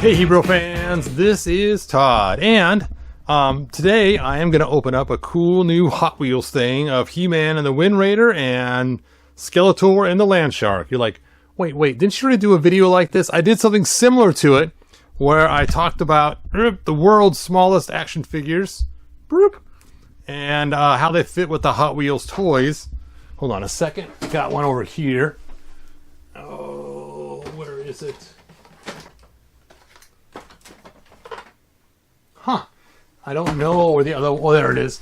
Hey Hebrew fans, this is Todd, and today I am going to open up a cool new Hot Wheels thing of He-Man and the Wind Raider and Skeletor and the Land Shark. You're like, wait, didn't you already do a video like this? I did something similar to it, where I talked about the world's smallest action figures, and how they fit with the Hot Wheels toys. Hold on a second, I got one over here. Oh, where is it? I don't know where the other... Oh, there it is.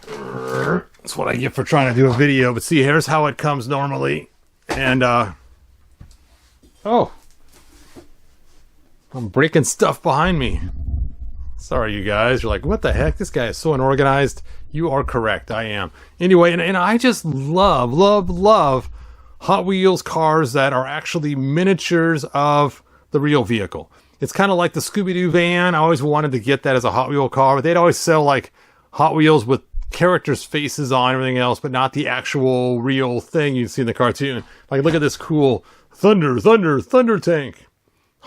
That's what I get for trying to do a video. But see, here's how it comes normally. And, oh. I'm breaking stuff behind me. Sorry, you guys. You're like, what the heck? This guy is so unorganized. You are correct. I am. Anyway, and I just love Hot Wheels cars that are actually miniatures of the real vehicle. It's kind of like the Scooby-Doo van. I always wanted to get that as a Hot Wheel car, but they'd always sell like Hot Wheels with characters' faces on everything else, but not the actual real thing you'd see in the cartoon. Like, look at this cool Thunder tank.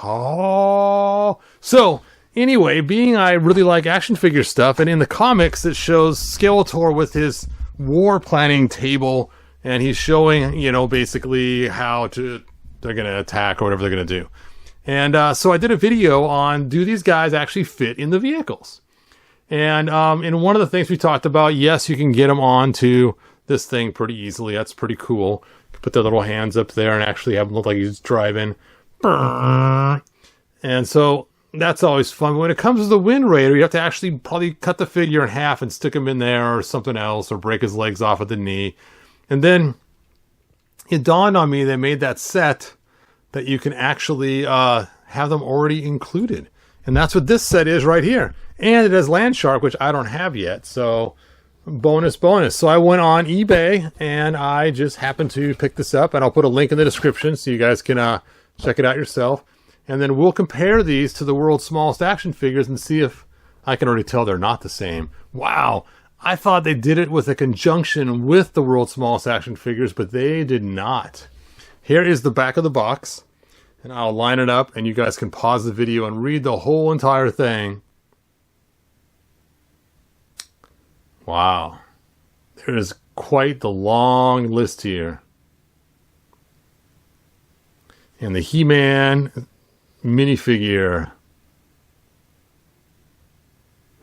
Oh. So, anyway, being I really like action figure stuff, and in the comics it shows Skeletor with his war planning table, and he's showing, you know, basically how they're going to attack or whatever they're going to do. And so I did a video on, do these guys actually fit in the vehicles? And in one of the things we talked about, yes, you can get them onto this thing pretty easily. That's pretty cool. Put their little hands up there and actually have them look like he's driving. And so that's always fun. But when it comes to the Wind Raider, you have to actually probably cut the figure in half and stick him in there or something else, or break his legs off at the knee. And then it dawned on me they made that set that you can actually have them already included. And that's what this set is right here. And it has Land Shark, which I don't have yet. So bonus. So I went on eBay and I just happened to pick this up. And I'll put a link in the description so you guys can check it out yourself. And then we'll compare these to the world's smallest action figures and see if I can already tell they're not the same. Wow. I thought they did it with a conjunction with the world's smallest action figures, but they did not. Here is the back of the box, and I'll line it up, and you guys can pause the video and read the whole entire thing. Wow. There is quite the long list here. And the He-Man minifigure.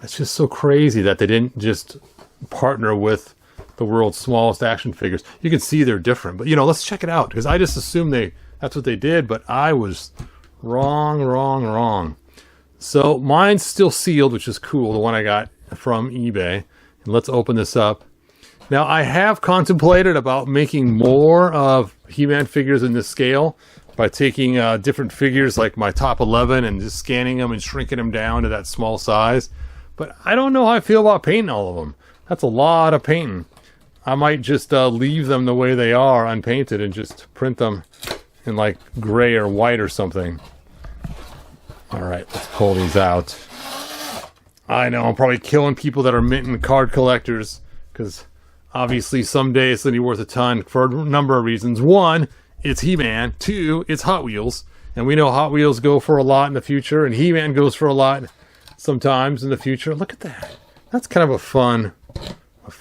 That's just so crazy that they didn't just partner with the world's smallest action figures. You can see they're different, but, you know, let's check it out, because I just assumed that's what they did, but I was wrong. So mine's still sealed, which is cool, the one I got from eBay. And let's open this up. Now, I have contemplated about making more of He-Man figures in this scale by taking different figures like my top 11 and just scanning them and shrinking them down to that small size. But I don't know how I feel about painting all of them. That's a lot of painting. I might just leave them the way they are, unpainted, and just print them in like gray or white or something. All right, let's pull these out. I know I'm probably killing people that are minting card collectors, because obviously someday it's going to be worth a ton for a number of reasons. One, it's He-Man. Two, it's Hot Wheels. And we know Hot Wheels go for a lot in the future, and He-Man goes for a lot sometimes in the future. Look at that. That's kind of a fun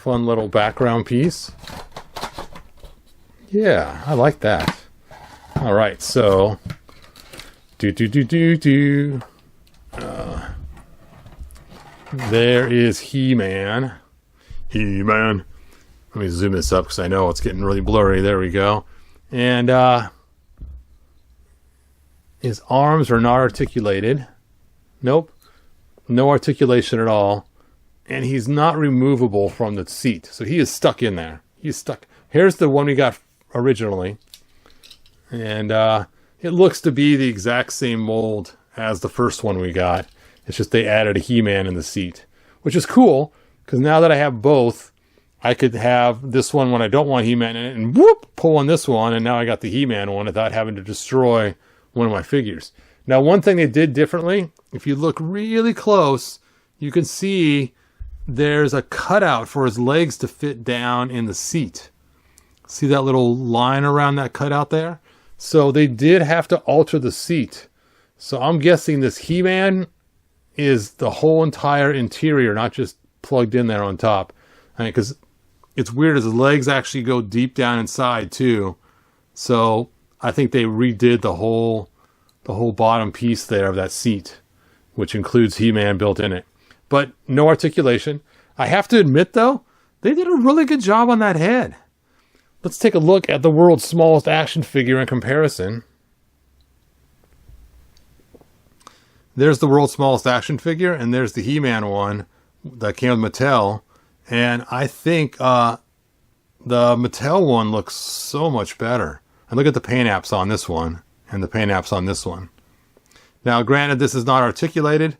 little background piece. Yeah, I like that. All right, so there is He-Man. Let me zoom this up because I know it's getting really blurry. There we go. And his arms are not articulated. Nope. No articulation at all. And he's not removable from the seat. So he is stuck in there. He's stuck. Here's the one we got originally. And it looks to be the exact same mold as the first one we got. It's just they added a He-Man in the seat, which is cool, because now that I have both, I could have this one when I don't want He-Man in it, and whoop, pull on this one, and now I got the He-Man one without having to destroy one of my figures. Now, one thing they did differently, if you look really close, you can see there's a cutout for his legs to fit down in the seat. See that little line around that cutout there? So they did have to alter the seat So I'm guessing this He-Man is the whole entire interior, not just plugged in there on top. I mean, because it's weird as his legs actually go deep down inside too. So I think they redid the whole bottom piece there of that seat, which includes He-Man built in it. But no articulation. I have to admit though, they did a really good job on that head. Let's take a look at the world's smallest action figure in comparison. There's the world's smallest action figure, and there's the He-Man one that came with Mattel. And I think the Mattel one looks so much better. And look at the paint apps on this one, and the paint apps on this one. Now, granted, this is not articulated,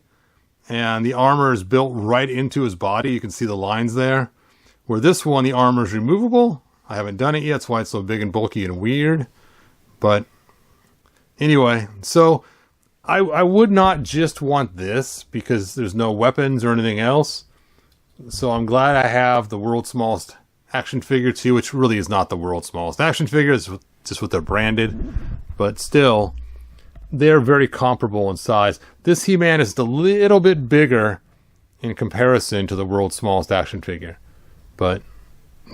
and the armor is built right into his body. You can see the lines there. Where this one, the armor is removable. I haven't done it yet. That's why it's so big and bulky and weird. But anyway, so I would not just want this because there's no weapons or anything else. So I'm glad I have the world's smallest action figure too, which really is not the world's smallest action figure. It's just what they're branded. But still, they're very comparable in size. This He-Man is a little bit bigger in comparison to the world's smallest action figure. But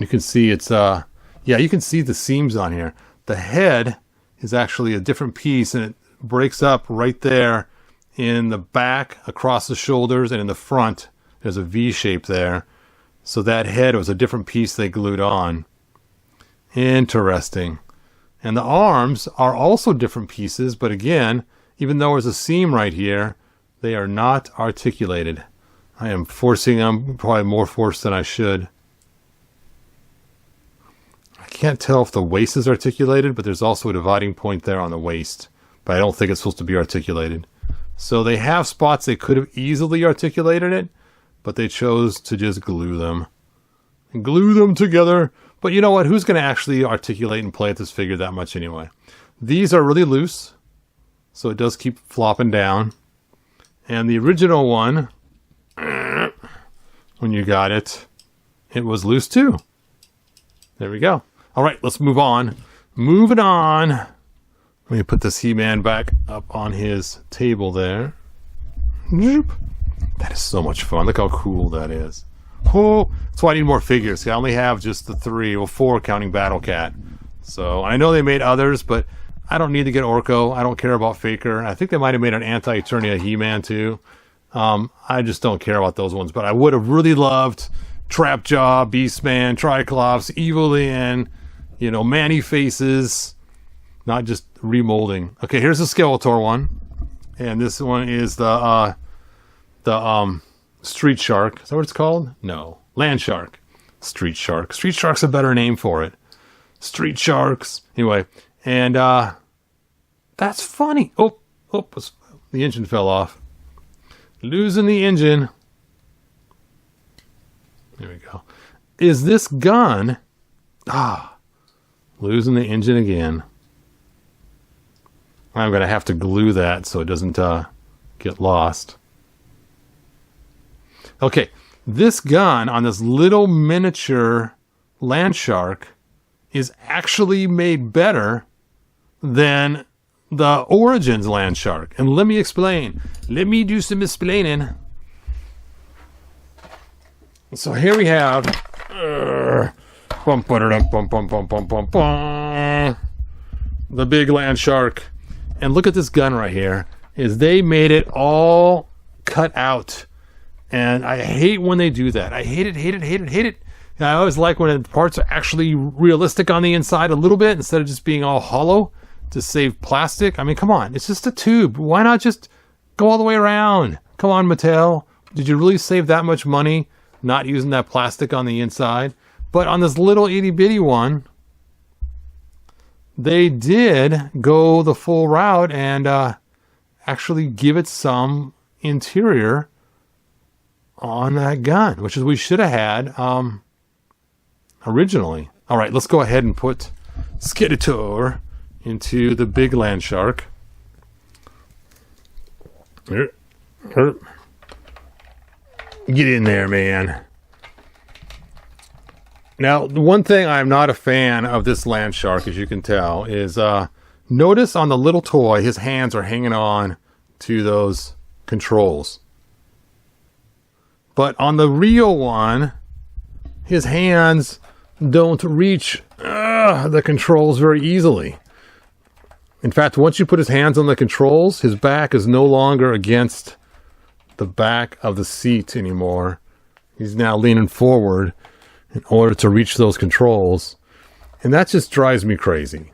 you can see it's, yeah, you can see the seams on here. The head is actually a different piece, and it breaks up right there in the back, across the shoulders, and in the front. There's a V shape there. So that head was a different piece they glued on. Interesting. And the arms are also different pieces, but again, even though there's a seam right here, they are not articulated. I am forcing them, probably more force than I should. I can't tell if the waist is articulated, but there's also a dividing point there on the waist. But I don't think it's supposed to be articulated. So they have spots they could have easily articulated it, but they chose to just glue them. And glue them together. But you know what? Who's going to actually articulate and play with this figure that much anyway? These are really loose, so it does keep flopping down. And the original one, when you got it, it was loose too. There we go. All right, let's move on. Moving on. Let me put this He-Man back up on his table there. That is so much fun. Look how cool that is. Oh, that's why I need more figures. See, I only have just the 3, well 4 counting Battle Cat. So I know they made others, but I don't need to get Orko. I don't care about Faker. I think they might have made an Anti-Eternia He-Man too. I just don't care about those ones. But I would have really loved Trapjaw, Beastman, Triclops, Evil-Lyn, you know, Man-E-Faces. Not just remolding. Okay, here's the Skeletor one. And this one is the Street Shark. Is that what it's called? No. Land Shark. Street Shark. Street Shark's a better name for it. Street Sharks. Anyway, and that's funny. Oh, the engine fell off. Losing the engine. There we go. Is this gun... losing the engine again. I'm going to have to glue that so it doesn't get lost. Okay, this gun on this little miniature Land Shark is actually made better than the Origins Land Shark. And let me explain. Let me do some explaining. So here we have... the big Land Shark. And look at this gun right here. Is they made it all cut out. And I hate when they do that. I hate it. And I always like when the parts are actually realistic on the inside a little bit instead of just being all hollow to save plastic. I mean, come on. It's just a tube. Why not just go all the way around? Come on, Mattel. Did you really save that much money not using that plastic on the inside? But on this little itty bitty one, they did go the full route and actually give it some interior on that gun, which is we should have had originally. All right, let's go ahead and put Skeletor into the big Land Shark. Get in there, man. Now, the one thing I'm not a fan of this Land Shark, as you can tell, is notice on the little toy, his hands are hanging on to those controls. But on the real one, his hands don't reach the controls very easily. In fact, once you put his hands on the controls, his back is no longer against the back of the seat anymore. He's now leaning forward in order to reach those controls. And that just drives me crazy.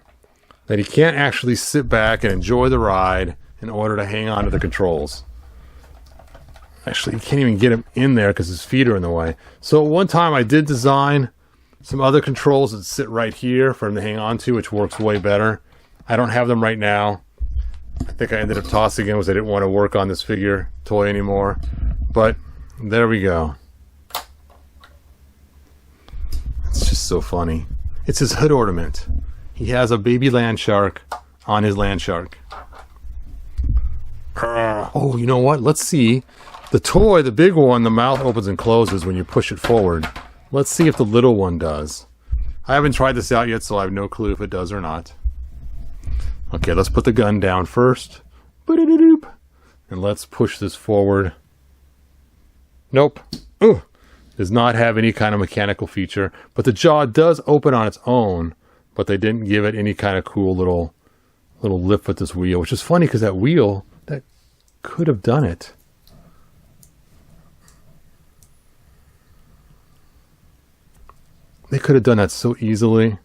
That he can't actually sit back and enjoy the ride in order to hang on to the controls. Actually, you can't even get him in there because his feet are in the way. So one time I did design some other controls that sit right here for him to hang on to, which works way better. I don't have them right now. I think I ended up tossing them because I didn't want to work on this figure toy anymore. But there we go. It's just so funny. It's his hood ornament. He has a baby land shark on his land shark. Oh, you know what? Let's see. The toy, the big one, the mouth opens and closes when you push it forward. Let's see if the little one does. I haven't tried this out yet, so I have no clue if it does or not. Okay, let's put the gun down first. And let's push this forward. Nope. Ooh. Does not have any kind of mechanical feature. But the jaw does open on its own. But they didn't give it any kind of cool little lift with this wheel. Which is funny because that wheel, that could have done it. They could have done that so easily.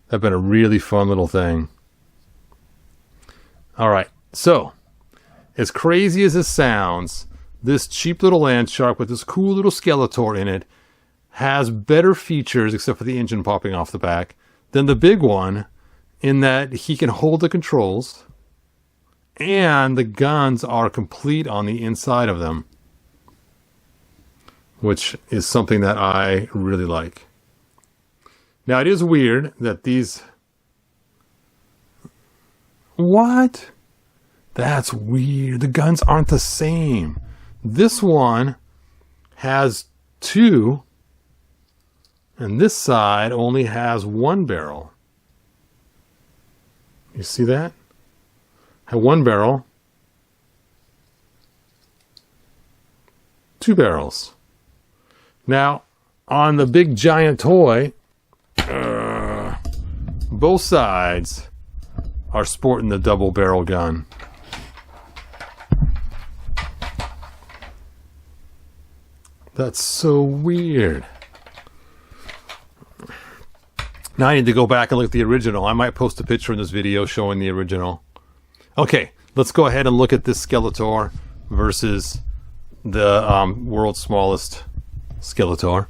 That'd been a really fun little thing. Alright, so, as crazy as this sounds, this cheap little land shark with this cool little Skeletor in it has better features, except for the engine popping off the back, than the big one, in that he can hold the controls, and the guns are complete on the inside of them, which is something that I really like. Now, it is weird that these... What? That's weird. The guns aren't the same. This one has 2, and this side only has 1 barrel. You see that? Have 1 barrel, 2 barrels. Now, on the big giant toy, both sides are sporting the double barrel gun. That's so weird. Now I need to go back and look at the original. I might post a picture in this video showing the original. Okay, let's go ahead and look at this Skeletor versus the world's smallest Skeletor.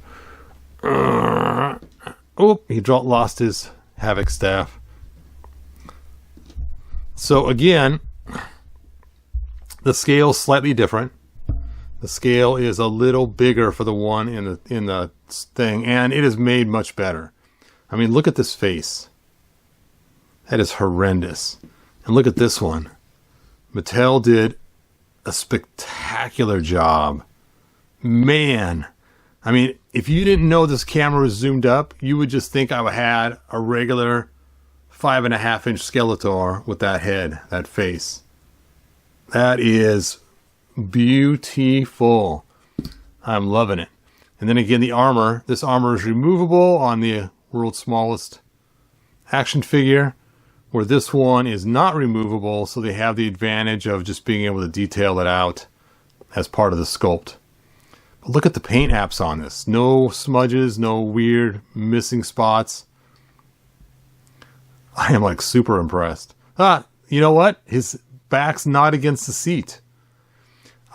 Oh, he lost his Havoc staff. So again, the scale's slightly different. The scale is a little bigger for the one in the thing, and it is made much better. I mean, look at this face. That is horrendous. And look at this one. Mattel did a spectacular job. Man. I mean, if you didn't know this camera was zoomed up, you would just think I had a regular 5.5-inch Skeletor with that head, that face. That is beautiful. I'm loving it. And then again, the armor. This armor is removable on the world's smallest action figure, where this one is not removable, so they have the advantage of just being able to detail it out as part of the sculpt. But look at the paint apps on this. No smudges, no weird missing spots. I am like super impressed. You know what? His back's not against the seat.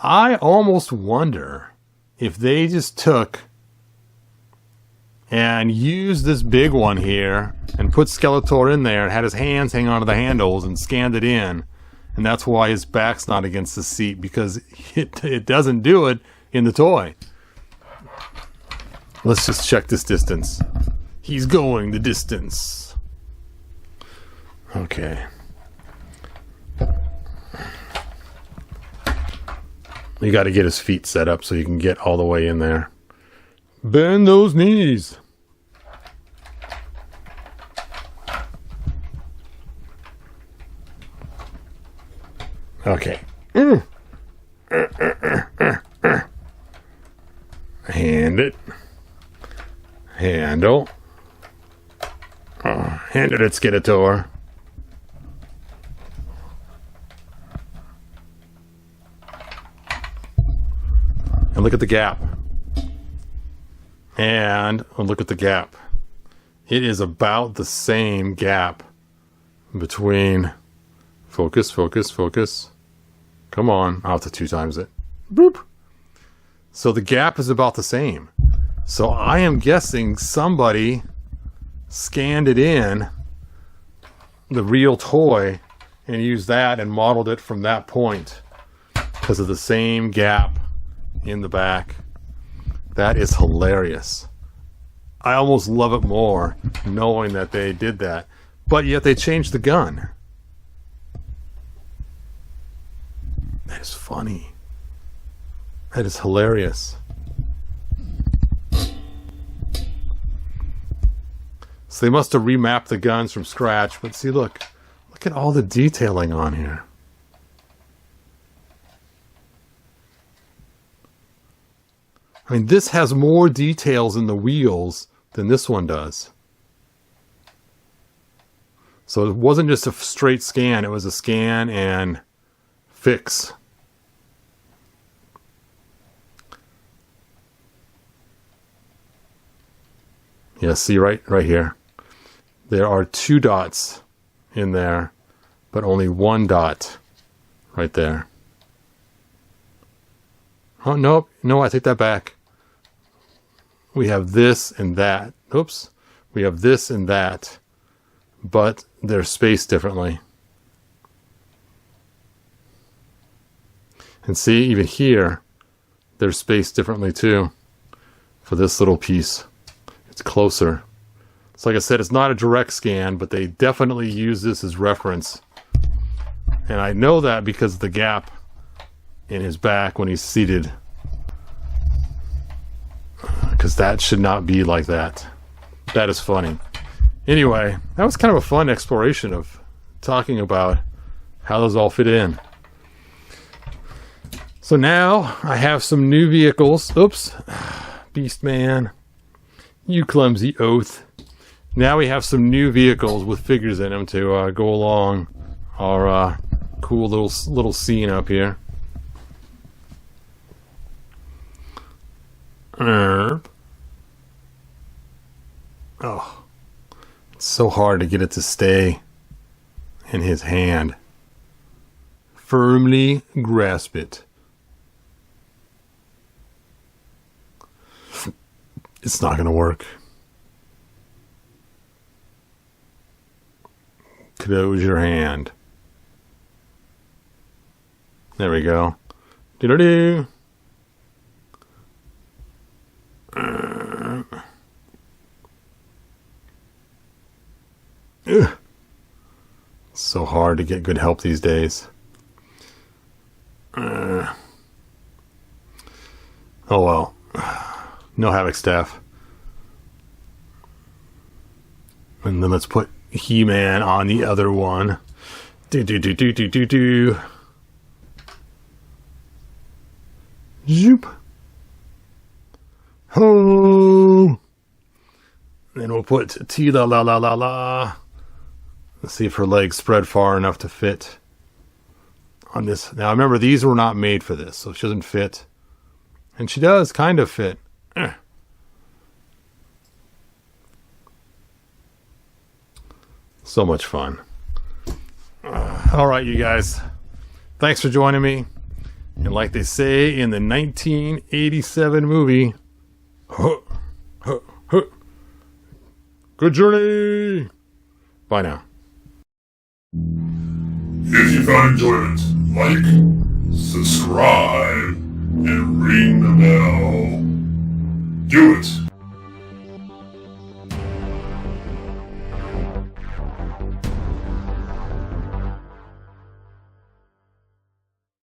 I almost wonder if they just took and used this big one here and put Skeletor in there and had his hands hang onto the handles and scanned it in. And that's why his back's not against the seat, because it doesn't do it in the toy. Let's just check this distance. He's going the distance. Okay. You got to get his feet set up so you can get all the way in there. Bend those knees. Okay. Hand it. Handle. Hand it, Skeletor. And look at the gap. And look at the gap. It is about the same gap between... Focus, focus, focus. Come on. I'll have to 2 times it. Boop. So the gap is about the same. So I am guessing somebody scanned it in, the real toy, and used that and modeled it from that point because of the same gap in the back. That is hilarious. I almost love it more knowing that they did that, but yet they changed the gun. That is funny. That is hilarious. So they must have remapped the guns from scratch, but see, look at all the detailing on here. I mean, this has more details in the wheels than this one does. So it wasn't just a straight scan, it was a scan and fix. Yeah, see right here. There are 2 dots in there, but only 1 dot right there. Oh, nope. No, I take that back. We have this and that. Oops. We have this and that, but they're spaced differently. And see, even here, they're spaced differently too for this little piece. It's closer. So like I said, it's not a direct scan, but they definitely use this as reference. And I know that because of the gap in his back when he's seated. Because that should not be like that. That is funny. Anyway, that was kind of a fun exploration of talking about how those all fit in. So now I have some new vehicles. Oops. Beast Man. You clumsy oath. Now we have some new vehicles with figures in them to go along our cool little scene up here. Oh, it's so hard to get it to stay in his hand. Firmly grasp it. It's not going to work. Close your hand. There we go. Do-do-do. So hard to get good help these days. Oh well. No Havoc Staff. And then let's put He-Man on the other one. Do. Zoop. Ho. Then we'll put Tila la la la la. Let's see if her legs spread far enough to fit on this. Now remember, these were not made for this, so she doesn't fit. And she does kind of fit. So much fun. All right, you guys. Thanks for joining me. And like they say in the 1987 movie, good journey. Bye now. If you found enjoyment, like, subscribe, and ring the bell. Do it.